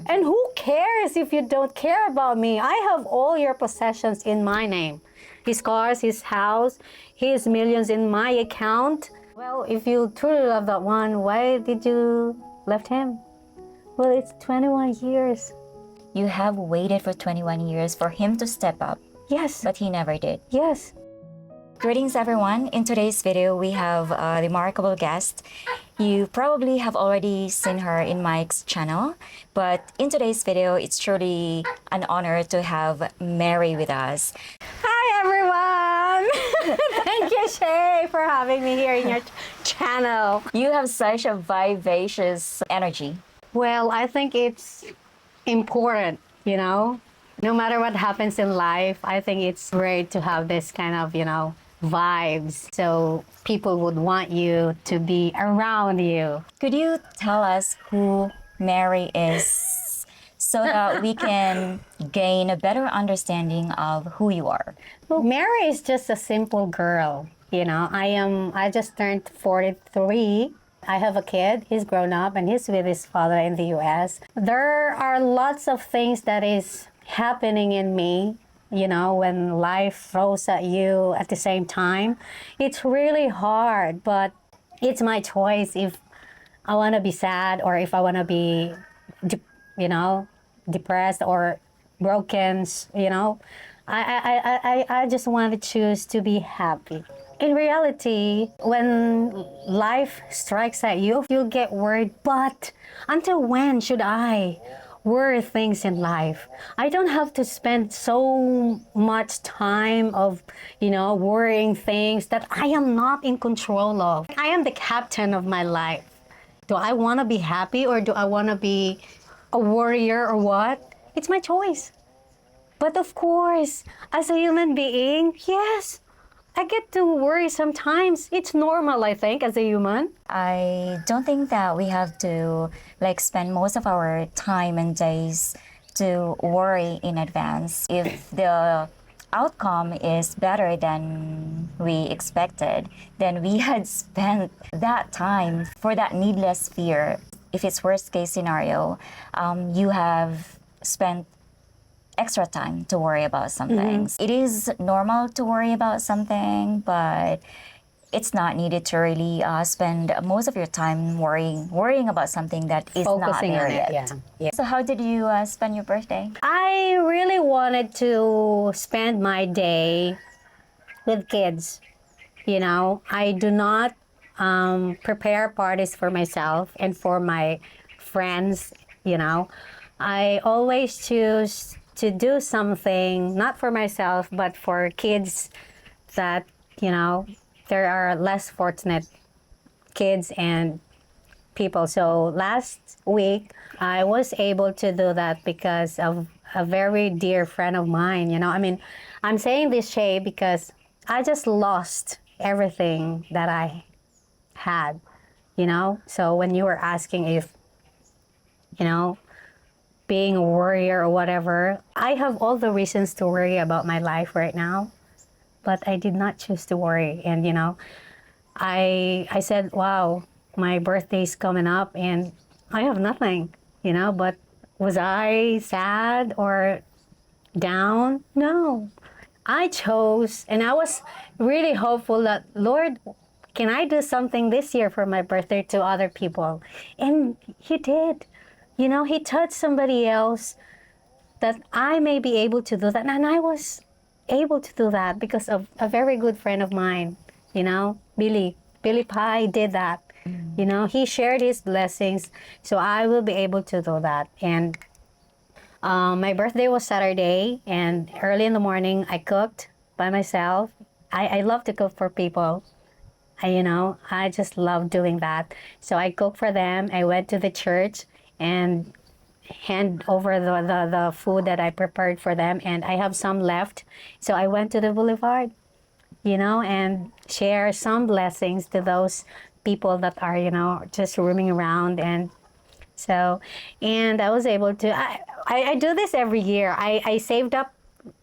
And who cares if you don't care about me? I have all your possessions in my name. His cars, his house, his millions in my account. Well, if you truly love that one, why did you left him? Well, it's 21 years. You have waited for 21 years for him to step up, Yes. but he never did. Yes. Greetings everyone. In today's video, we have a remarkable guest. You probably have already seen her in Mike's channel, but in today's video, it's truly an honor to have Mary with us. Hi, everyone. Thank you, Shay, for having me here in your channel. You have such a vivacious energy. Well, I think it's important, no matter what happens in life, I think it's great to have this kind of, vibes. So people would want you to be around you. Could you tell us who Mary is so that we can gain a better understanding of who you are? Well, Mary is just a simple girl. I just turned 43. I have a kid. He's grown up and he's with his father in the US. There are lots of things that is happening in me, when life throws at you at the same time. It's really hard, but it's my choice if I want to be sad or if I want to be, depressed or broken, I just want to choose to be happy. In reality, when life strikes at you, you'll get worried, but until when should I worry things in life? I don't have to spend so much time of, worrying things that I am not in control of. I am the captain of my life. Do I want to be happy or do I want to be a warrior or what? It's my choice. But of course, as a human being, yes, I get to worry sometimes. It's normal, I think, as a human. I don't think that we have to spend most of our time and days to worry in advance. If the outcome is better than we expected, then we had spent that time for that needless fear. If it's worst case scenario, you have spent extra time to worry about some things. It is normal to worry about something, but it's not needed to really spend most of your time worrying about something that is Focusing not on there it, yet. yeah. So how did you spend your birthday? I really wanted to spend my day with kids. I do not prepare parties for myself and for my friends. I always choose to do something not for myself but for kids that there are less fortunate kids and people. So last week I was able to do that because of a very dear friend of mine. I'm saying this, Shay, because I just lost everything that I had. So when you were asking if being a warrior or whatever, I have all the reasons to worry about my life right now, but I did not choose to worry. And I said, wow, my birthday's coming up and I have nothing, but was I sad or down? No. I chose, and I was really hopeful that, Lord, can I do something this year for my birthday to other people? And He did. He touched somebody else that I may be able to do that. And I was able to do that because of a very good friend of mine, Billy Pie did that. He shared his blessings, so I will be able to do that. And my birthday was Saturday, and early in the morning, I cooked by myself. I love to cook for people. I just love doing that. So I cooked for them. I went to the church and hand over the food that I prepared for them, and I have some left. So I went to the boulevard, and share some blessings to those people that are, just roaming around. And I was able to, I do this every year. I saved up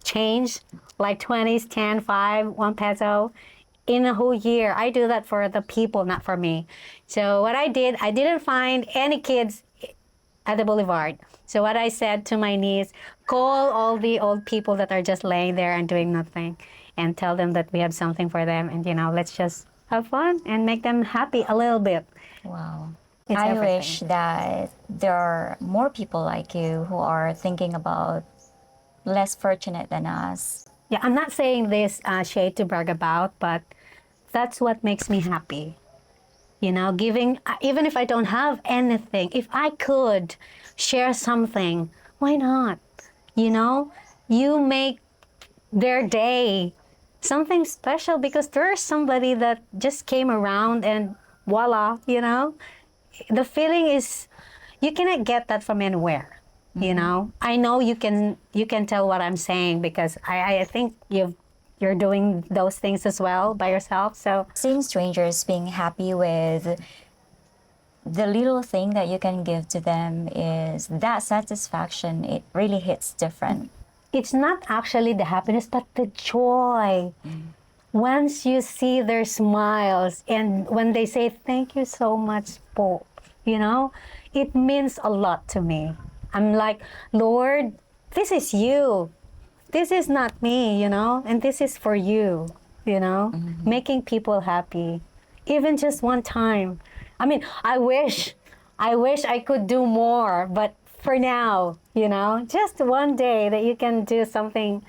change, like 20s, 10, 5, 1 peso in a whole year. I do that for the people, not for me. So what I did, I didn't find any kids at the boulevard. So what I said to my niece, call all the old people that are just laying there and doing nothing, and tell them that we have something for them, and let's just have fun and make them happy a little bit. Wow. It's I everything. wish that there are more people like you who are thinking about less fortunate than us. Yeah, I'm not saying this shade to brag about, but that's what makes me happy. Giving, even if I don't have anything, if I could share something, why not? You make their day something special because there's somebody that just came around and voila, the feeling is you cannot get that from anywhere. I know you can tell what I'm saying because I think you're doing those things as well by yourself. So Seeing strangers being happy with the little thing that you can give to them is that satisfaction. It really hits different. it's not actually the happiness, but the joy. Once you see their smiles and when they say, thank you so much, po, it means a lot to me. I'm like, Lord, this is you. This is not me, and this is for you, making people happy. Even just one time. I mean, I wish I could do more, but for now, just one day that you can do something,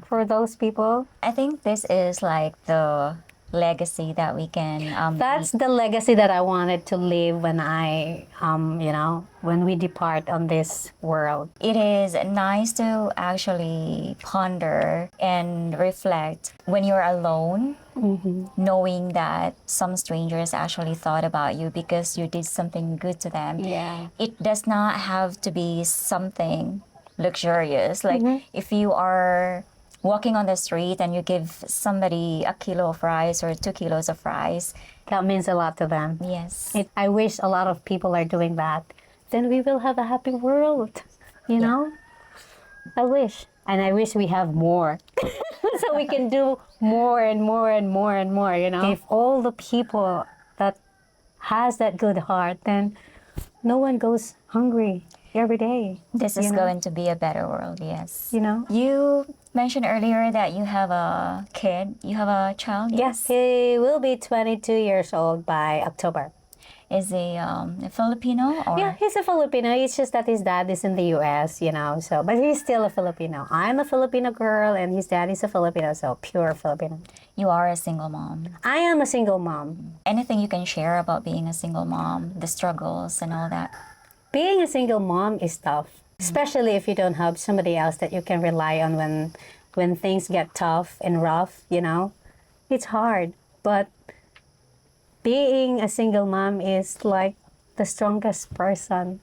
for those people. I think this is like the legacy that we can That's the legacy that I wanted to leave when when we depart on this world. It is nice to actually ponder and reflect when you're alone, knowing that some strangers actually thought about you because you did something good to them. Yeah. It does not have to be something luxurious. Like if you are walking on the street and you give somebody a kilo of rice or 2 kilos of rice, That means a lot to them. yes. I wish a lot of people are doing that. Then we will have a happy world, I wish. And I wish we have more. So we can do more and more and more and more, If all the people that has that good heart, then no one goes hungry every day. This is you know? going to be a better world, yes. You know? You mentioned earlier that you have a kid. You have a child? Yes, he will be 22 years old by October. Is he a Filipino or? Yeah, he's a Filipino. It's just that his dad is in the U.S., so, but he's still a Filipino. I'm a Filipino girl and his dad is a Filipino, so pure Filipino. You are a single mom. I am a single mom. Anything you can share about being a single mom, the struggles and all that? Being a single mom is tough, especially if you don't have somebody else that you can rely on when things get tough and rough, It's hard, but being a single mom is like the strongest person,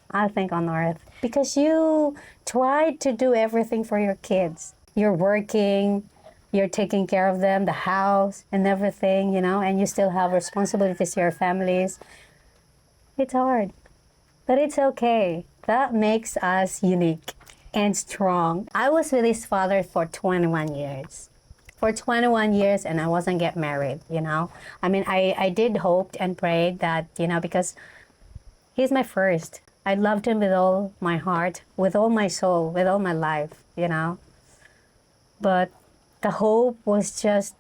I think, on earth. Because you try to do everything for your kids. You're working, you're taking care of them, the house and everything, and you still have responsibilities to your families. It's hard, but it's okay. That makes us unique and strong. I was with his father for 21 years. For 21 years, and I wasn't get married, I mean, I did hope and prayed that, because he's my first. I loved him with all my heart, with all my soul, with all my life, But the hope was just,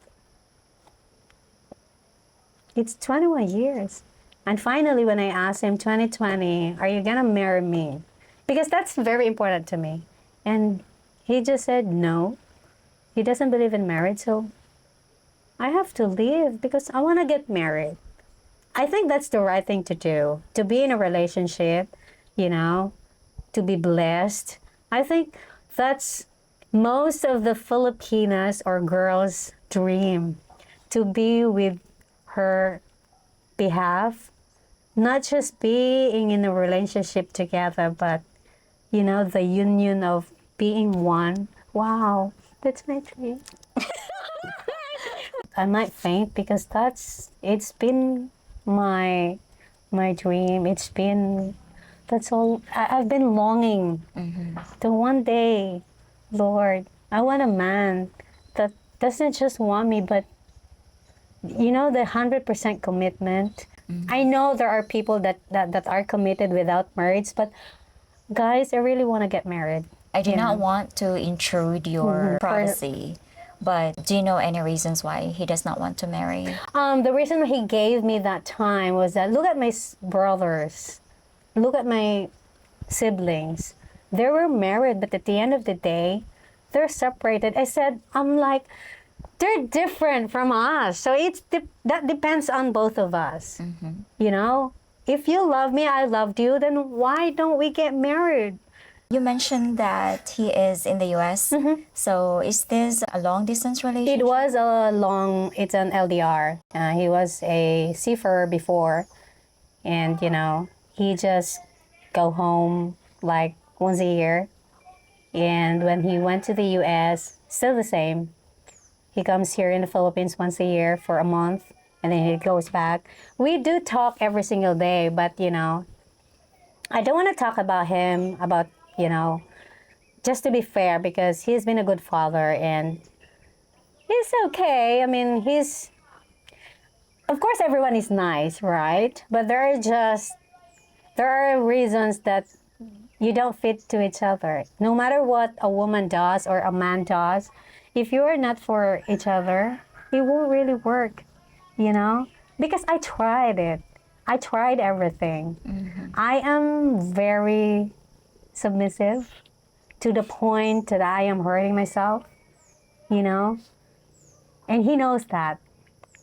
it's 21 years. And finally, when I asked him, 2020, are you gonna marry me? Because that's very important to me. And he just said no. He doesn't believe in marriage, so I have to leave because I want to get married. I think that's the right thing to do, to be in a relationship, to be blessed. I think that's most of the Filipinas or girls' dream, to be with her behalf, not just being in a relationship together, but, the union of being one. Wow. That's my dream. I might faint because it's been my dream. That's all. I've been longing to one day, Lord, I want a man that doesn't just want me, but the 100% commitment I know there are people that are committed without marriage, but guys, I really want to get married. I do you not know. want to intrude your privacy, but do you know any reasons why he does not want to marry? The reason he gave me that time was that look at my brothers, look at my siblings. They were married, but at the end of the day, they're separated. I'm like, they're different from us. So that depends on both of us. You know, if you love me, I loved you, then why don't we get married? You mentioned that he is in the US. So is this a long distance relationship? It's an LDR. He was a seafarer before, and he just go home like once a year. And when he went to the US, still the same. He comes here in the Philippines once a year for a month, and then he goes back. We do talk every single day, but I don't want to talk about him, just to be fair, because he's been a good father and he's okay. I mean, of course, everyone is nice, right? But there are reasons that you don't fit to each other. No matter what a woman does or a man does, if you are not for each other, it won't really work, Because I tried it. I tried everything. I am very submissive to the point that I am hurting myself, And he knows that.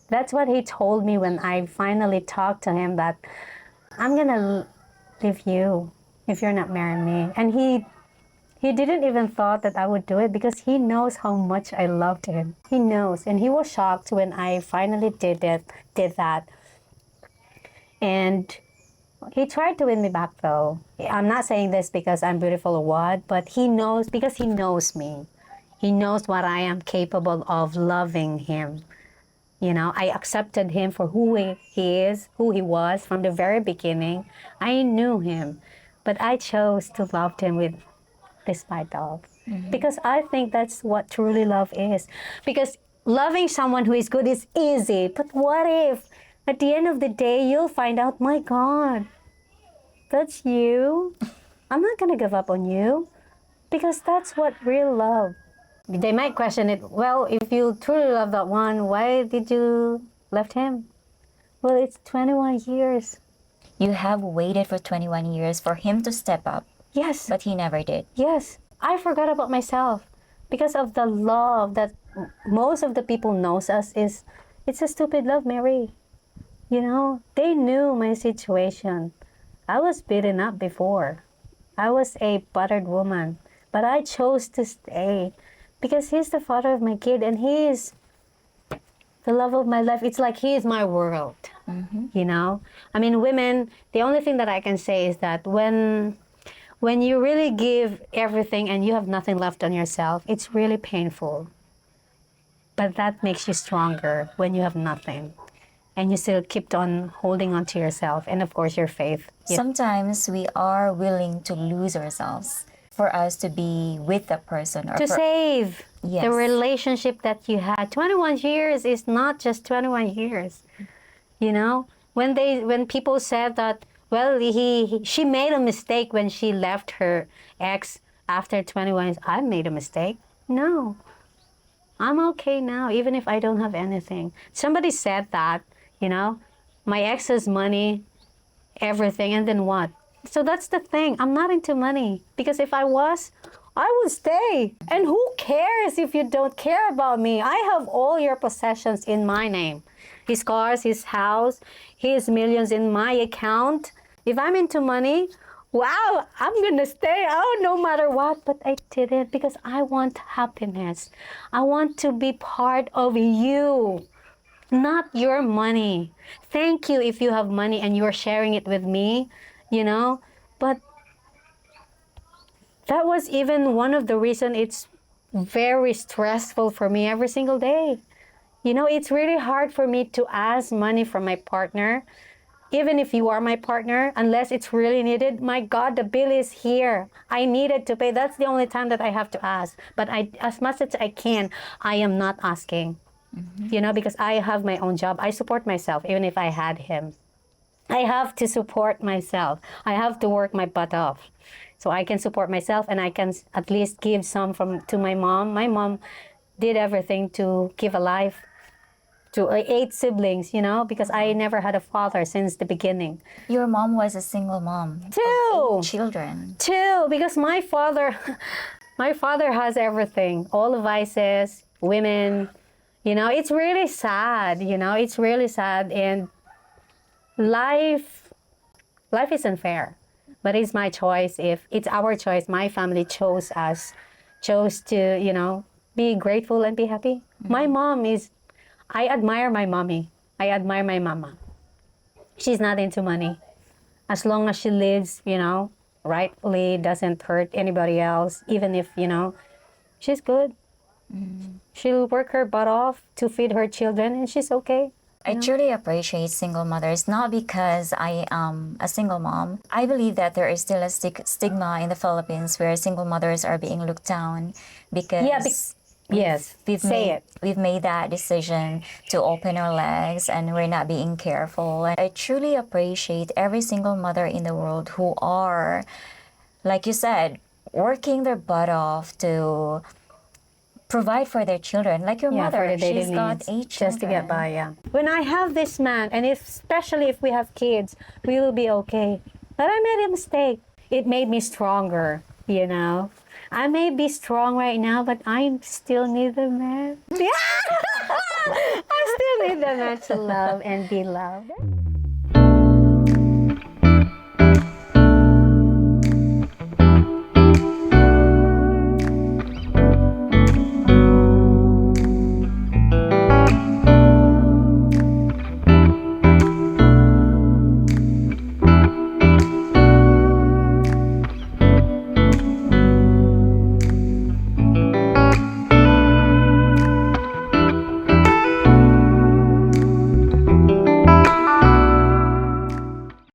That's what he told me when I finally talked to him, that I'm gonna leave you if you're not marrying me. And he didn't even thought that I would do it because he knows how much I loved him. He knows, and he was shocked when I finally did that. And he tried to win me back, though. I'm not saying this because I'm beautiful or what, but he knows, because he knows me. He knows what I am capable of loving him. I accepted him for who he is, who he was from the very beginning. I knew him, but I chose to love him despite of. Because I think that's what truly love is. Because loving someone who is good is easy, but what if at the end of the day you'll find out, my God, that's you? I'm not gonna give up on you, because that's what real love. They might question it, well, if you truly love that one, why did you left him? Well, it's 21 years. You have waited for 21 years for him to step up, Yes. but he never did. Yes. I forgot about myself because of the love that most of the people knows us is, it's a stupid love, Mary. They knew my situation. I was beaten up before. I was a battered woman, but I chose to stay because he's the father of my kid and he is the love of my life. It's like he is my world, I mean, women, the only thing that I can say is that when you really give everything and you have nothing left on yourself, it's really painful. But that makes you stronger when you have nothing. And you still keep on holding on to yourself and, of course, your faith. Sometimes we are willing to lose ourselves for us to be with the person. Or to save Yes. the relationship that you had. 21 years is not just 21 years. When people said that, well, she made a mistake when she left her ex after 21 years. I made a mistake. No. I'm okay now, even if I don't have anything. Somebody said that, my ex has money, everything, and then what? So that's the thing. I'm not into money, because if I was, I would stay. And who cares if you don't care about me? I have all your possessions in my name. His cars, his house, his millions in my account. If I'm into money, wow, I'm gonna stay out no matter what. But I didn't, because I want happiness. I want to be part of you, not your money. Thank you if you have money and you're sharing it with me, but that was even one of the reasons it's very stressful for me every single day. It's really hard for me to ask money from my partner. Even if you are my partner, unless it's really needed, my God, the bill is here. I needed to pay. That's the only time that I have to ask. But as much as I can, I am not asking. Because I have my own job. I support myself, even if I had him. I have to support myself. I have to work my butt off so I can support myself and I can at least give some from to my mom. My mom did everything to give a life to 8 siblings, because I never had a father since the beginning. Your mom was a single mom. Of Two. 8 children. Two, because my father, my father has everything, all the vices, women. It's really sad. It's really sad, and life isn't fair. But it's my choice. If it's our choice, my family chose us, chose to be grateful and be happy. My mom is. I admire my mommy. I admire my mama. She's not into money. As long as she lives, rightfully, doesn't hurt anybody else, even if, she's good. She'll work her butt off to feed her children, and she's okay. I truly appreciate single mothers, not because I am a single mom. I believe that there is still a stigma in the Philippines where single mothers are being looked down because Yes, we've made that decision to open our legs and we're not being careful. And I truly appreciate every single mother in the world who are, like you said, working their butt off to provide for their children. Like your for mother, the daily she's got needs, 8 children. just to get by. Yeah. When I have this man, and especially if we have kids, we will be okay. But I made a mistake. It made me stronger. I may be strong right now, but I still need the man. I still need the man to love and be loved.